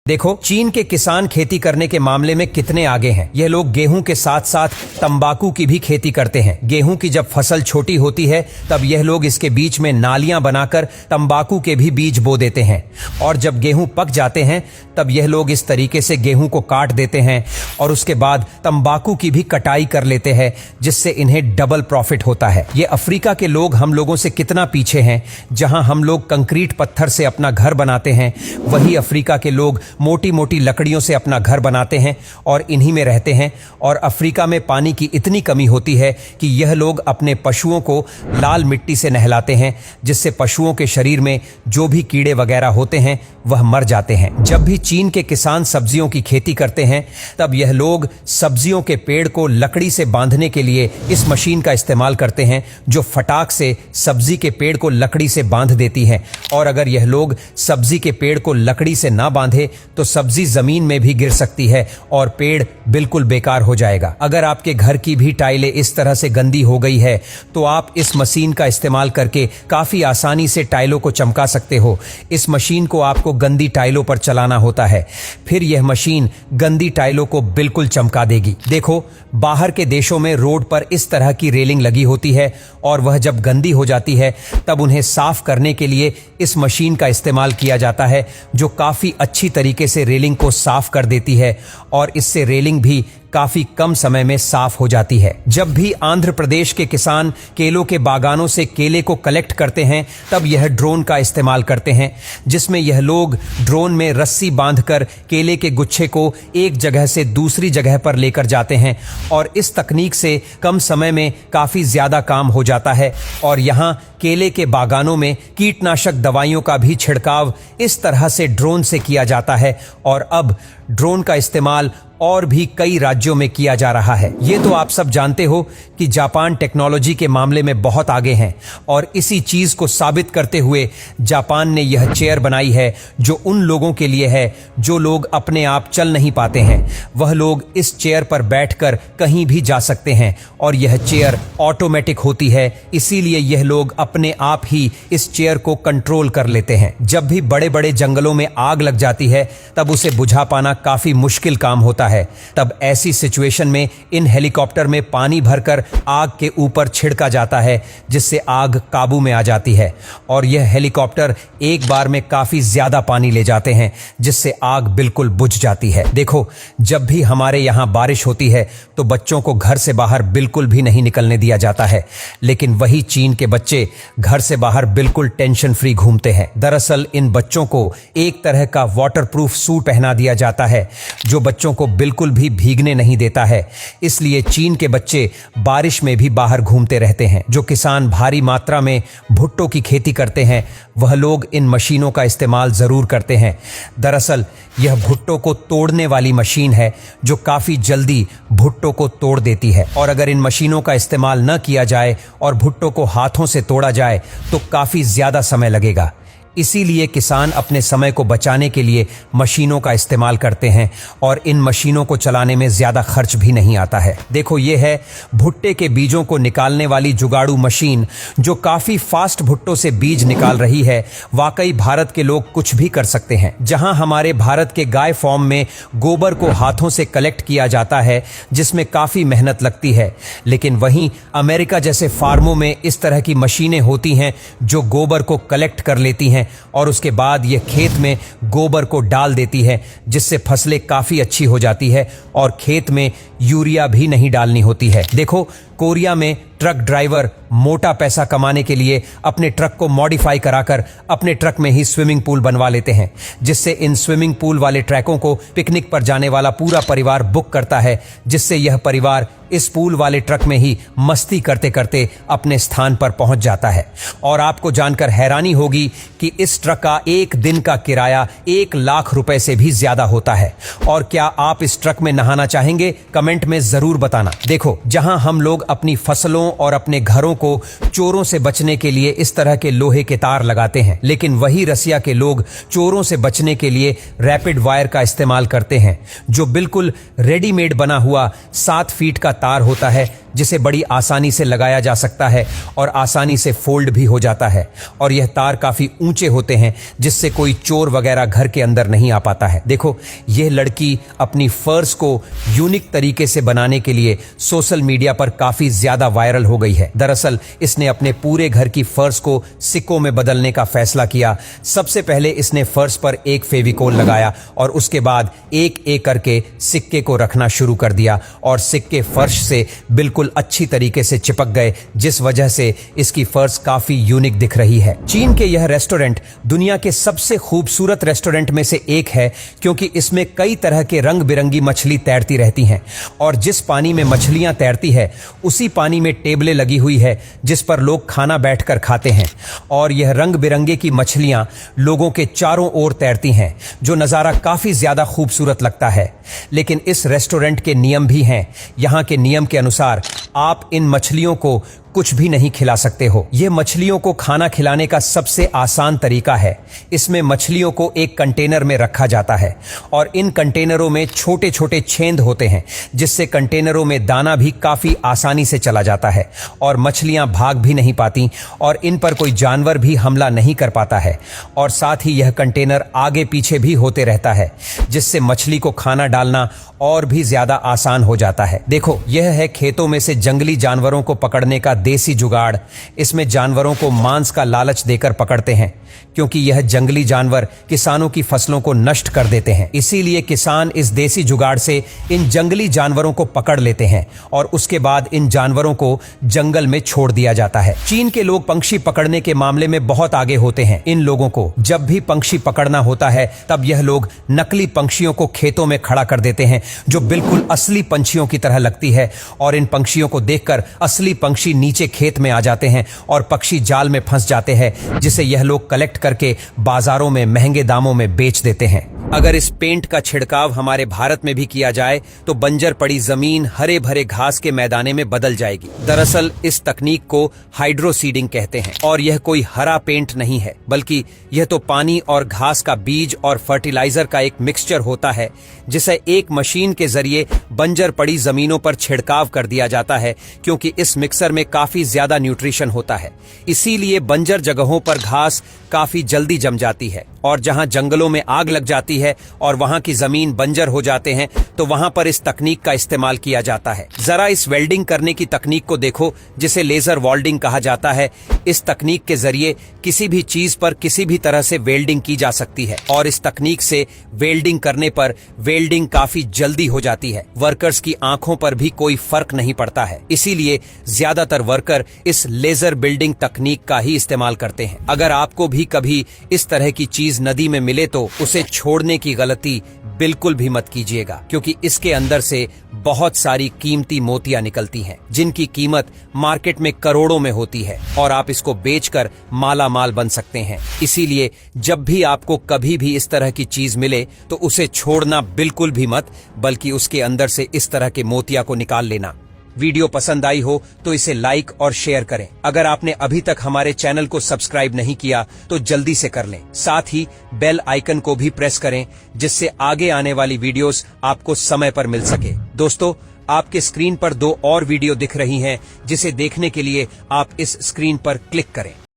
देखो, चीन के किसान खेती करने के मामले में कितने आगे हैं। यह लोग गेहूं के साथ साथ तंबाकू की भी खेती करते हैं। गेहूं की जब फसल छोटी होती है तब यह लोग इसके बीच में नालियां बनाकर तंबाकू के भी बीज बो देते हैं, और जब गेहूं पक जाते हैं तब यह लोग इस तरीके से गेहूं को काट देते हैं और उसके बाद तंबाकू की भी कटाई कर लेते हैं, जिससे इन्हें डबल प्रॉफिट होता है। ये अफ्रीका के लोग हम लोगों से कितना पीछे हैं। जहां हम लोग कंक्रीट पत्थर से अपना घर बनाते हैं, वही अफ्रीका के लोग मोटी मोटी लकड़ियों से अपना घर बनाते हैं और इन्हीं में रहते हैं। और अफ्रीका में पानी की इतनी कमी होती है कि यह लोग अपने पशुओं को लाल मिट्टी से नहलाते हैं, जिससे पशुओं के शरीर में जो भी कीड़े वगैरह होते हैं वह मर जाते हैं। जब भी चीन के किसान सब्जियों की खेती करते हैं तब यह लोग सब्जियों के पेड़ को लकड़ी से बांधने के लिए इस मशीन का इस्तेमाल करते हैं, जो फटाक से सब्जी के पेड़ को लकड़ी से बांध देती है। और अगर यह लोग सब्जी के पेड़ को लकड़ी से ना बांधे तो सब्जी जमीन में भी गिर सकती है और पेड़ बिल्कुल बेकार हो जाएगा। अगर आपके घर की भी टाइलें इस तरह से गंदी हो गई है तो आप इस मशीन का इस्तेमाल करके काफी आसानी से टाइलों को चमका सकते हो। इस मशीन को आपको गंदी टाइलों पर चलाना होता है, फिर यह मशीन गंदी टाइलों को बिल्कुल चमका देगी। देखो, बाहर के देशों में रोड पर इस तरह की रेलिंग लगी होती है और वह जब गंदी हो जाती है तब उन्हें साफ करने के लिए इस मशीन का इस्तेमाल किया जाता है, जो काफी अच्छी तरीके से रेलिंग को साफ कर देती है और इससे रेलिंग भी काफी कम समय में साफ हो जाती है। जब भी आंध्र प्रदेश के किसान केलों के बागानों से केले को कलेक्ट करते हैं तब यह ड्रोन का इस्तेमाल करते हैं, जिसमें यह लोग ड्रोन में रस्सी बांधकर केले के गुच्छे को एक जगह से दूसरी जगह पर लेकर जाते हैं और इस तकनीक से कम समय में काफी ज्यादा काम हो जाता है। और यहाँ केले के बागानों में कीटनाशक दवाइयों का भी छिड़काव इस तरह से ड्रोन से किया जाता है और अब ड्रोन का इस्तेमाल और भी कई राज्यों में किया जा रहा है। ये तो आप सब जानते हो कि जापान टेक्नोलॉजी के मामले में बहुत आगे हैं और इसी चीज को साबित करते हुए जापान ने यह चेयर बनाई है, जो उन लोगों के लिए है जो लोग अपने आप चल नहीं पाते हैं। वह लोग इस चेयर पर बैठकर कहीं भी जा सकते हैं और यह चेयर ऑटोमेटिक होती है, इसीलिए यह लोग अपने आप ही इस चेयर को कंट्रोल कर लेते हैं। जब भी बड़े बड़े जंगलों में आग लग जाती है तब उसे बुझा पाना काफी मुश्किल काम होता है। तब ऐसी सिचुएशन में इन हेलीकॉप्टर में पानी भरकर आग के ऊपर छिड़का जाता है, जिससे आग काबू में आ जाती है और यह हेलीकॉप्टर एक बार में काफी ज्यादा पानी ले जाते हैं, जिससे आग बिल्कुल बुझ जाती है। देखो, जब भी हमारे यहाँ बारिश होती है तो बच्चों को घर से बाहर बिल्कुल भी नहीं निकलने दिया जाता है, लेकिन वही चीन के बच्चे घर से बाहर बिल्कुल टेंशन फ्री घूमते हैं। दरअसल इन बच्चों को एक तरह का वाटरप्रूफ सूट पहना दिया जाता है, जो बच्चों को बिल्कुल भी भीगने नहीं देता है। इसलिए चीन के बच्चे बारिश में भी बाहर घूमते रहते हैं। जो किसान भारी मात्रा में भुट्टो की खेती करते हैं वह लोग इन मशीनों का इस्तेमाल जरूर करते हैं। दरअसल यह भुट्टो को तोड़ने वाली मशीन है, जो काफी जल्दी भुट्टो को तोड़ देती है, और अगर इन मशीनों का इस्तेमाल न किया जाए और भुट्टो को हाथों से तोड़ा जाए तो काफी ज्यादा समय लगेगा। इसीलिए किसान अपने समय को बचाने के लिए मशीनों का इस्तेमाल करते हैं और इन मशीनों को चलाने में ज्यादा खर्च भी नहीं आता है। देखो, ये है भुट्टे के बीजों को निकालने वाली जुगाड़ू मशीन, जो काफी फास्ट भुट्टो से बीज निकाल रही है। वाकई भारत के लोग कुछ भी कर सकते हैं। जहां हमारे भारत के गाय फॉर्म में गोबर को हाथों से कलेक्ट किया जाता है, जिसमें काफी मेहनत लगती है, लेकिन वहीं अमेरिका जैसे फार्मों में इस तरह की मशीनें होती हैं जो गोबर को कलेक्ट कर लेती हैं और उसके बाद यह खेत में गोबर को डाल देती है, जिससे फसलें काफी अच्छी हो जाती है और खेत में यूरिया भी नहीं डालनी होती है। देखो, कोरिया में ट्रक ड्राइवर मोटा पैसा कमाने के लिए अपने ट्रक को मॉडिफाई कराकर अपने ट्रक में ही स्विमिंग पूल बनवा लेते हैं, जिससे इन स्विमिंग पूल वाले ट्रकों को पिकनिक पर जाने वाला पूरा परिवार बुक करता है, जिससे यह परिवार इस पूल वाले ट्रक में ही मस्ती करते करते अपने स्थान पर पहुंच जाता है। और आपको जानकर हैरानी होगी कि इस ट्रक का एक दिन का किराया 1 लाख रुपए से भी ज्यादा होता है। और क्या आप इस ट्रक में नहाना चाहेंगे? कमेंट में जरूर बताना। देखो, जहां हम लोग अपनी फसलों और अपने घरों को चोरों से बचने के लिए इस तरह के लोहे के तार लगाते हैं, लेकिन वही रसिया के लोग चोरों से बचने के लिए रैपिड वायर का इस्तेमाल करते हैं, जो बिल्कुल रेडीमेड बना हुआ 7 फीट का तार होता है, जिसे बड़ी आसानी से लगाया जा सकता है और आसानी से फोल्ड भी हो जाता है। और यह तार काफी ऊंचे होते हैं जिससे कोई चोर वगैरह घर के अंदर नहीं आ पाता है। देखो, यह लड़की अपनी फर्स को यूनिक तरीके से बनाने के लिए सोशल मीडिया पर काफी ज्यादा वायरल हो गई है। दरअसल इसने अपने पूरे घर की फर्श को सिक्कों में बदलने का फैसला किया। सबसे पहले इसने फर्श पर एक फेविकोल लगाया और उसके बाद एक एक करके सिक्के को रखना शुरू कर दिया और सिक्के फर्श से बिल्कुल अच्छी तरीके से चिपक गए, जिस वजह से इसकी फर्श काफी यूनिक दिख रही है। चीन के यह रेस्टोरेंट दुनिया के सबसे खूबसूरत रेस्टोरेंट में से एक है, क्योंकि इसमें कई तरह के रंग बिरंगी मछली तैरती रहती हैं और जिस पानी में मछलियां तैरती है उसी पानी में टेबलें लगी हुई है जिस पर लोग खाना बैठकर खाते हैं। और यह रंग बिरंगे की मछलियां लोगों के चारों ओर तैरती हैं, जो नजारा काफी ज्यादा खूबसूरत लगता है। लेकिन इस रेस्टोरेंट के नियम भी हैं। यहाँ के नियम के अनुसार आप इन मछलियों को कुछ भी नहीं खिला सकते हो। ये मछलियों को खाना खिलाने का सबसे आसान तरीका है। इसमें मछलियों को एक कंटेनर में रखा जाता है और इन कंटेनरों में छोटे छोटे छेद होते हैं, जिससे कंटेनरों में दाना भी काफी आसानी से चला जाता है और मछलियां भाग भी नहीं पाती और इन पर कोई जानवर भी हमला नहीं कर पाता है। और साथ ही यह कंटेनर आगे पीछे भी होते रहता है, जिससे मछली को खाना डालना और भी ज्यादा आसान हो जाता है। देखो, यह है खेतों में से जंगली जानवरों को पकड़ने का देसी जुगाड़। इसमें जानवरों को मांस का लालच देकर पकड़ते हैं, क्योंकि यह जंगली जानवर किसानों की फसलों को नष्ट कर देते हैं। इसीलिए किसान इस देसी जुगाड़ से इन जंगली जानवरों को पकड़ लेते हैं और उसके बाद इन जानवरों को जंगल में छोड़ दिया जाता है। चीन के लोग पंछी पकड़ने के मामले में बहुत आगे होते हैं। इन लोगों को जब भी पंछी पकड़ना होता है तब यह लोग नकली पंछियों को खेतों में खड़ा कर देते हैं, जो बिल्कुल असली पंछियों की तरह लगती है। और इन पंछियों को देखकर असली पंछी नीचे खेत में आ जाते हैं और पक्षी जाल में फंस जाते हैं, जिसे यह लोग कलेक्ट करके बाजारों में महंगे दामों में बेच देते हैं। अगर इस पेंट का छिड़काव हमारे भारत में भी किया जाए तो बंजर पड़ी जमीन हरे भरे घास के मैदाने में बदल जाएगी। दरअसल इस तकनीक को हाइड्रोसीडिंग कहते हैं और यह कोई हरा पेंट नहीं है, बल्कि यह तो पानी और घास का बीज और फर्टिलाइजर का एक मिक्सचर होता है, जिसे एक मशीन के जरिए बंजर पड़ी जमीनों पर छिड़काव कर दिया जाता है, क्योंकि इस मिक्सर में काफी ज्यादा न्यूट्रिशन होता है। इसीलिए बंजर जगहों पर घास काफी जल्दी जम जाती है और जहां जंगलों में आग लग जाती है और वहां की जमीन बंजर हो जाते हैं, तो वहां पर इस तकनीक का इस्तेमाल किया जाता है। जरा इस वेल्डिंग करने की तकनीक को देखो, जिसे लेजर वेल्डिंग कहा जाता है। इस तकनीक के जरिए किसी भी चीज पर किसी भी तरह से वेल्डिंग की जा सकती है और इस तकनीक से वेल्डिंग करने पर वेल्डिंग काफी जल्दी हो जाती है। वर्कर्स की आंखों पर भी कोई फर्क नहीं पड़ता है, इसीलिए ज्यादातर वर्कर इस लेजर बिल्डिंग तकनीक का ही इस्तेमाल करते हैं। अगर आपको भी कभी इस तरह की चीज नदी में मिले तो उसे छोड़ने की गलती बिल्कुल भी मत कीजिएगा, क्योंकि इसके अंदर से बहुत सारी कीमती मोतियां निकलती हैं, जिनकी कीमत मार्केट में करोड़ों में होती है और आप इसको बेचकर माला माल बन सकते हैं। इसीलिए जब भी आपको कभी भी इस तरह की चीज मिले तो उसे छोड़ना बिल्कुल भी मत, बल्कि उसके अंदर से इस तरह के मोतिया को निकाल लेना। वीडियो पसंद आई हो तो इसे लाइक और शेयर करें। अगर आपने अभी तक हमारे चैनल को सब्सक्राइब नहीं किया तो जल्दी से कर लें। साथ ही बेल आइकन को भी प्रेस करें, जिससे आगे आने वाली वीडियोस आपको समय पर मिल सके। दोस्तों, आपके स्क्रीन पर 2 और वीडियो दिख रही हैं, जिसे देखने के लिए आप इस स्क्रीन पर क्लिक करें।